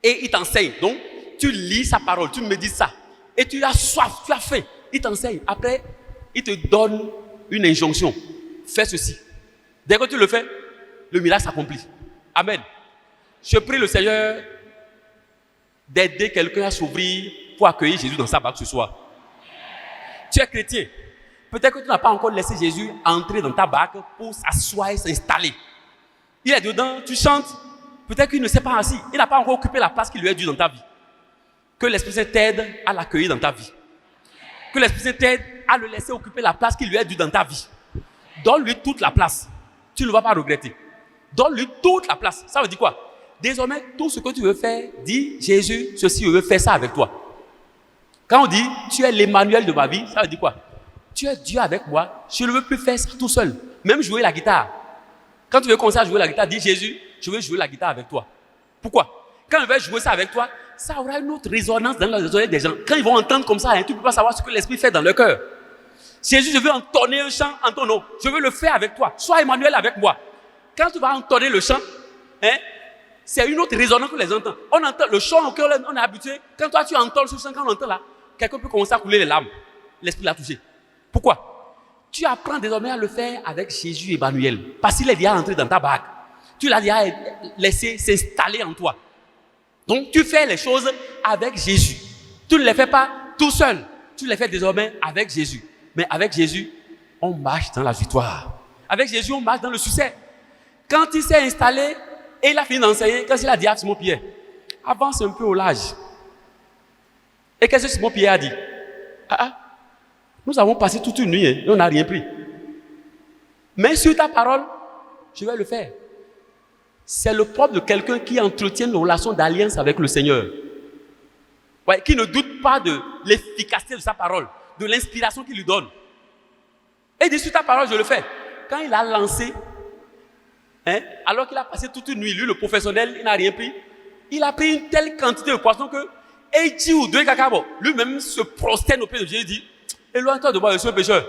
et il t'enseigne. Donc, tu lis sa parole, tu médites ça. Et tu as soif, tu as faim. Il t'enseigne. Après, il te donne une injonction. Fais ceci. Dès que tu le fais, le miracle s'accomplit. Amen. Je prie le Seigneur d'aider quelqu'un à s'ouvrir pour accueillir Jésus dans sa barque ce soir. Tu es chrétien. Peut-être que tu n'as pas encore laissé Jésus entrer dans ta barque pour s'asseoir et s'installer. Il est dedans, tu chantes. Peut-être qu'il ne s'est pas assis. Il n'a pas encore occupé la place qui lui est due dans ta vie. Que l'Esprit Saint t'aide à l'accueillir dans ta vie. Que l'Esprit Saint t'aide à le laisser occuper la place qui lui est due dans ta vie. Donne-lui toute la place. Tu ne vas pas regretter. Donne-lui toute la place. Ça veut dire quoi? Désormais, tout ce que tu veux faire, dis Jésus, ceci, je veux faire ça avec toi. Quand on dit tu es l'Emmanuel de ma vie, ça veut dire quoi? Tu es Dieu avec moi, je ne veux plus faire ça tout seul. Même jouer la guitare. Quand tu veux commencer à jouer la guitare, dis Jésus, je veux jouer la guitare avec toi. Pourquoi? Quand je vais jouer ça avec toi, ça aura une autre résonance dans les oreilles des gens. Quand ils vont entendre comme ça, hein, tu ne peux pas savoir ce que l'Esprit fait dans leur cœur. Jésus, je veux entonner un chant en ton nom. Je veux le faire avec toi. Sois Emmanuel avec moi. Quand tu vas entonner le chant, hein, c'est une autre résonance que les entend. On entend le chant auquel on est habitué. Quand toi tu entends ce chant, quand on entend là, quelqu'un peut commencer à couler les larmes. L'Esprit l'a touché. Pourquoi? Tu apprends désormais à le faire avec Jésus Emmanuel. Parce qu'il est déjà entré dans ta barque. Tu l'as déjà laissé s'installer en toi. Donc tu fais les choses avec Jésus. Tu ne les fais pas tout seul. Tu les fais désormais avec Jésus. Mais avec Jésus, on marche dans la victoire. Avec Jésus, on marche dans le succès. Quand il s'est installé et il a fini d'enseigner, quand il a dit à Simon Pierre, avance un peu au large. Et qu'est-ce que Simon Pierre a dit? Nous avons passé toute une nuit et on n'a rien pris. Mais sur ta parole, je vais le faire. C'est le propre de quelqu'un qui entretient une relation d'alliance avec le Seigneur. Ouais, qui ne doute pas de l'efficacité de sa parole, de l'inspiration qu'il lui donne. Et il dit, sur ta parole, je le fais. Quand il a lancé, hein, alors qu'il a passé toute une nuit, lui, le professionnel, il n'a rien pris. Il a pris une telle quantité de poissons que, et il dit ou deux cacabos, lui-même se prosterne au pied de Jésus et dit, éloigne-toi de moi, je suis un pécheur.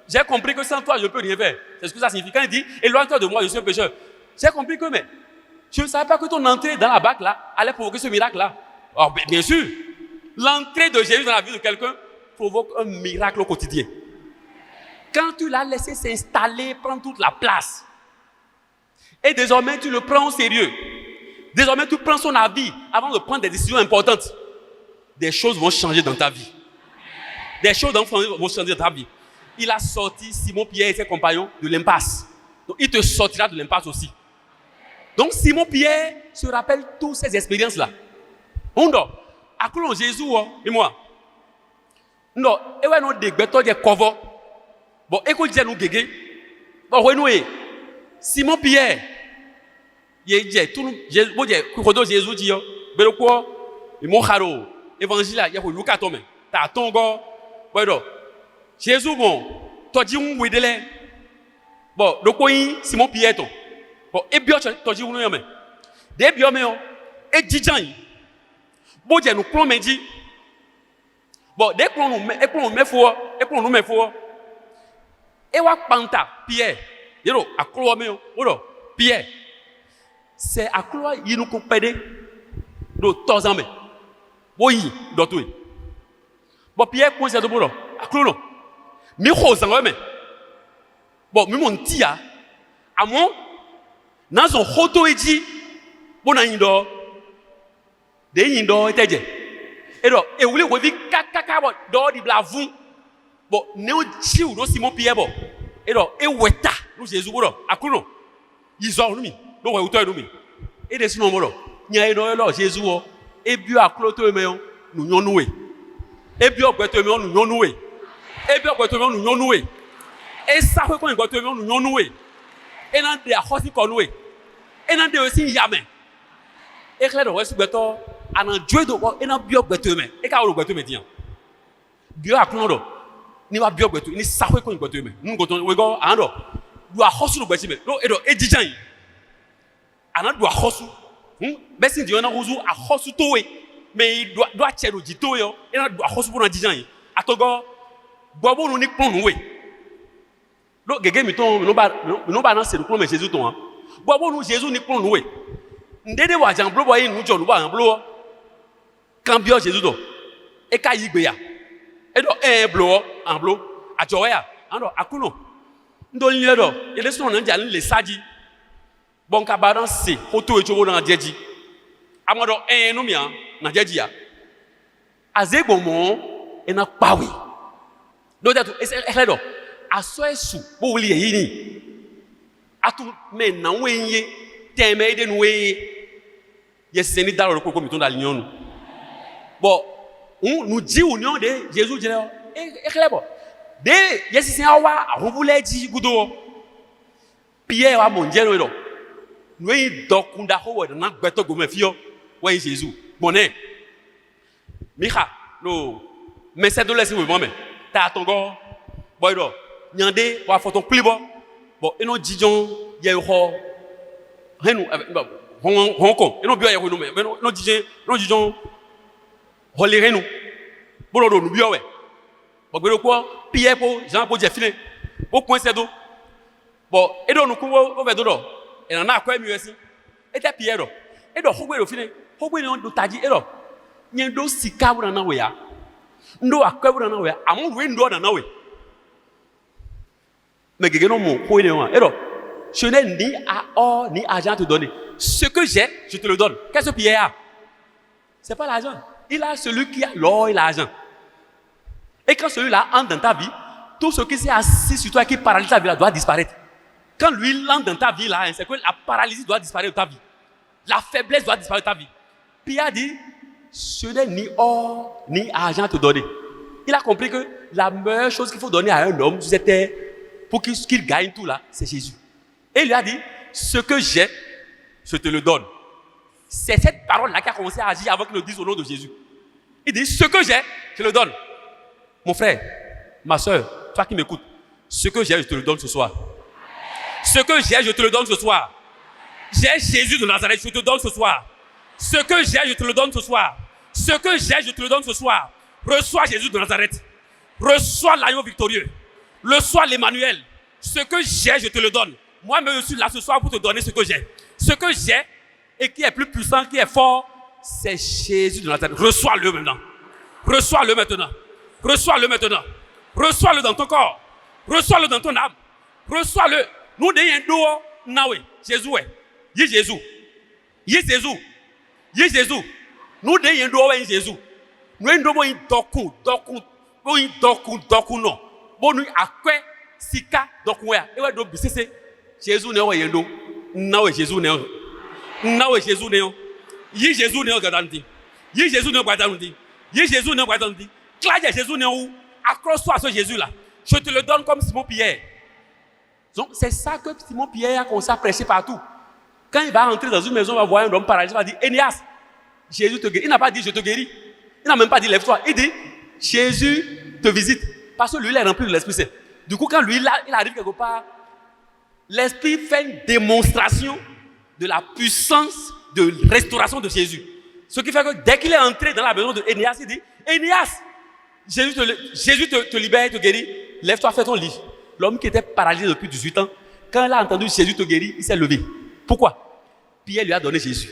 J'ai compris que sans toi, je ne peux rien faire. C'est ce que ça signifie. Quand il dit, éloigne-toi de moi, je suis un pécheur. J'ai compris que, mais, je ne savais pas que ton entrée dans la barque là, allait provoquer ce miracle-là. Alors, bien sûr, l'entrée de Jésus dans la vie de quelqu'un provoque un miracle au quotidien. Quand tu l'as laissé s'installer, prendre toute la place, et désormais tu le prends au sérieux, désormais tu prends son avis avant de prendre des décisions importantes, des choses vont changer dans ta vie. Des choses vont changer dans ta vie. Il a sorti Simon Pierre et ses compagnons de l'impasse. Donc il te sortira de l'impasse aussi. Donc Simon Pierre se rappelle toutes ces expériences-là. On dort. À quoi Jésus, et moi? Non, et ouais, non, des bêtons, des covers. Bon, écoute, nous gégé. Bon, ouais, nous, Simon Pierre, il dit, tout le monde, Jésus dit, ben quoi, il m'a dit, évangile, il y a eu Lucas Tomé, t'as ton gars, ouais, donc, Jésus, bon, toi, dis, on, oui, de l'air. Bon, le quoi, Simon Pierre, toi. Bon, et bien, toi, dis, on, oui, mais, des bien, mais, et dis, bon, Dieu, nous plombons, dit, bon, dès qu'on nous met fort, et wa panta Pierre, yero aklo me o Pierre, c'est aklo yi nous compéder do tozan me, boyi do tout. Bon Pierre ko se do bo aklo no, mi ko zan me, bon mi mon tia, amon, na zon hoto eji, bon na yindo, de yindo eteje. Et donc, et vous voulez kaka do di blavou. Bon, ne chi ou Simon Pierre bon. Et donc, et weta, nous Jésus bon, akuno. Ils ont nous, donc auteur nous. Et des sinon bon, nya e no Jésus o, e bio akloto me on, nous nyon noué. E bio gbeto me on nous nyon noué. E bio gbeto me on nous nyon noué. Et ça fait qu'on gbeto me on nous nyon noué. Et nan de a hosi ko noué. Et nan de aussi yame. Et clair de resu gbeto anan Dieu do et nan bio gbeto me. Et ka o gbeto me dian. Bio aklono do. ni wa bio gbetu ni sahwe ko gbetu me ngoto we go ando do ahosu no gbeti me no edo ejijan ana do ahosu besi di ona huzu ahosu towe me do achero jito yo ena do ahosu bo na jijan atogo bobo no ni pon we lo gege mi ton no ba na se do me Jesus ton bobo no Jesus ni pon we ndede wa jan blo boy nu jo no ba blo cambio Jesus do e ka yigbe ya edo blo en blo ajowe ya ando akuno ndo nle do yele so na nja le saji bon ka ba dan se hoto ejowo na jeji amodo no mia na jeji ya azegbo mo e na pawe do that e do aso esu bo wuli yi ni atu me na wenye teme ide nu we yesi ni daro ko mi ton da lion bo nous dit union de Jésus dire et clair bon de yesi sen awa arubule ji gudo Pierre wa monje no do no yi dokunda ho we na gbeto go me fio we Jésus boné mika no mais c'est de laisser moi mais ta tongo boy do nyande wa photo plibo bon eno jijon ye ho henu honko eno bio ye ho no me no jijon holere nous bolodo nous bio we bogbero ko Pierre po Jean po jefile o point c'est do bon edo nu ko o ve do e na akwa mi wesi e te Pierre do edo hogbero fine hogbero do taji edo nyen do sika bura na we ya ndo akwa bura na we amu we ndo na we mais gege no mo ko ile wa edo je n'ai ni or ni argent à te donner ce que j'ai je te le donne qu'est-ce que Pierre a c'est pas l'argent. Il a celui qui a l'or et l'argent. Et quand celui-là entre dans ta vie, tout ce qui s'est assis sur toi et qui paralyse ta vie là, doit disparaître. Quand lui entre dans ta vie là, c'est que la paralysie doit disparaître de ta vie. La faiblesse doit disparaître de ta vie. Pierre a dit, ce n'est ni or ni argent à te donner. Il a compris que la meilleure chose qu'il faut donner à un homme, c'était pour qu'il gagne tout là, c'est Jésus. Et il lui a dit, ce que j'ai, je te le donne. C'est cette parole-là qui a commencé à agir avant qu'il le dise au nom de Jésus. Il dit, ce que j'ai, je le donne. Mon frère, ma soeur, toi qui m'écoutes, ce que j'ai, je te le donne ce soir. Ce que j'ai, je te le donne ce soir. J'ai Jésus de Nazareth, je te le donne ce soir. Ce que j'ai, je te le donne ce soir. Ce que j'ai, je te le donne ce soir. Reçois Jésus de Nazareth. Reçois l'agneau victorieux. Reçois l'Emmanuel. Ce que j'ai, je te le donne. Moi-même, je suis là ce soir pour te donner ce que j'ai. Ce que j'ai, et qui est plus puissant, qui est fort, c'est Jésus de Nazareth. Reçois-le maintenant. Reçois-le maintenant. Reçois-le maintenant. Reçois-le dans ton corps. Reçois-le dans ton âme. Reçois-le. Nous devons nawe. Jésus est. Yé Jésus. Yé Jésus. Yé Jésus. Nous devons Jésus. Nous devons doku non. Bon nous akwe sika doku ya. Ewa do bisese. Jésus ne wa yendo. Nawe Jésus ne. Nawe Jésus ne. Yé Jésus ne gadanti. Yé Jésus ne gadanti. Yé Jésus ne gadanti. Claire Jésus ne ou. Accroche-toi à ce Jésus là. Je te le donne comme Simon Pierre. Donc c'est ça que Simon Pierre a commencé à prêcher partout. Quand il va rentrer dans une maison, il va voir un homme paralysé, il va dire Énéas, Jésus te guérit. Il n'a pas dit je te guéris. Il n'a même pas dit lève-toi. Il dit Jésus te visite. Parce que lui, il est rempli de l'Esprit Saint. Du coup, quand lui, il arrive quelque part, l'Esprit fait une démonstration de la puissance de restauration de Jésus. Ce qui fait que dès qu'il est entré dans la maison de Énéas, il dit Énéas, Jésus te libère, te guérit. Lève-toi, fais ton lit. L'homme qui était paralysé depuis 18 ans, quand il a entendu Jésus te guérit, il s'est levé. Pourquoi? Pierre lui a donné Jésus.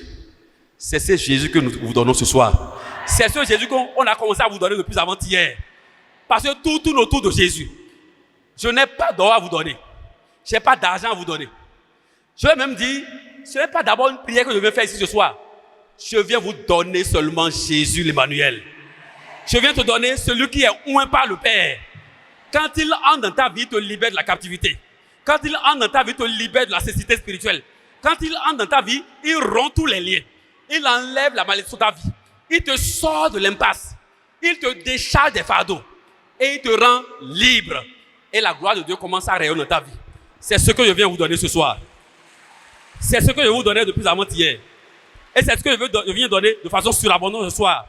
C'est ce Jésus que nous vous donnons ce soir. C'est ce Jésus qu'on a commencé à vous donner depuis avant-hier. Parce que tout tourne autour de Jésus. Je n'ai pas d'or à vous donner. Je n'ai pas d'argent à vous donner. Je vais même dire, ce n'est pas d'abord une prière que je viens faire ici ce soir. Je viens vous donner seulement Jésus l'Emmanuel. Je viens te donner celui qui est oint par le Père. Quand il entre dans ta vie, il te libère de la captivité. Quand il entre dans ta vie, il te libère de la cécité spirituelle. Quand il entre dans ta vie, il rompt tous les liens. Il enlève la malédiction de ta vie. Il te sort de l'impasse. Il te décharge des fardeaux. Et il te rend libre. Et la gloire de Dieu commence à rayonner dans ta vie. C'est ce que je viens vous donner ce soir. C'est ce que je vous donnais depuis avant-hier. Et c'est ce que je viens donner de façon surabondante ce soir.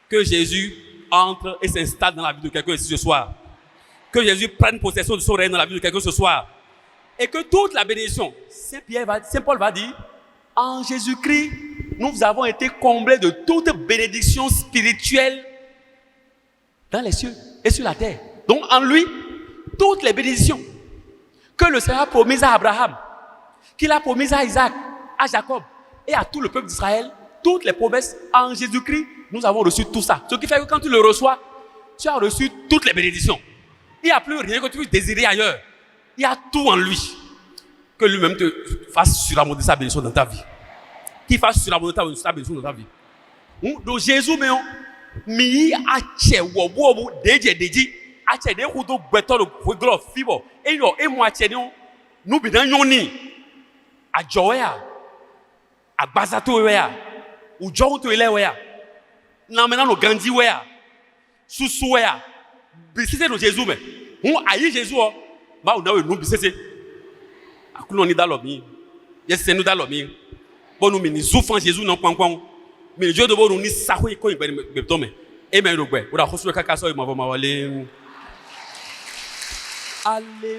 Que Jésus entre et s'installe dans la vie de quelqu'un ici ce soir. que Jésus prenne possession de son règne dans la vie de quelqu'un ce soir. Et que toute la bénédiction, Saint Paul va dire, en Jésus-Christ, nous avons été comblés de toute bénédiction spirituelle dans les cieux et sur la terre. Donc en lui, toutes les bénédictions que le Seigneur a promises à Abraham, qu'il a promises à Isaac, à Jacob et à tout le peuple d'Israël, toutes les promesses en Jésus-Christ, nous avons reçu tout ça. Ce qui fait que quand tu le reçois, tu as reçu toutes les bénédictions. Il n'y a plus rien que tu puisses désirer ailleurs. Il y a tout en lui. Que lui-même te fasse surabonder sa bénédiction dans ta vie. Qu'il fasse surabonder sa bénédiction dans ta vie. Donc Jésus, mi a tché wobo deje deji a tché de hudo beto le glo fibo et yo et moi tché nous bidan yoni a joya a bazato wea ou jowo to ile wea na mena no gandi wea susu wea bisise no Jésus mais on ayi Jésus o ba o na we no bisise akuno ni dalomi yes c'est nous dalomi bon nous mini soufan Jésus non kwankwan mais Dieu de bon nous ni saho ko ibé tome e me rogbe o da khosu kaka so ma wale. Allez.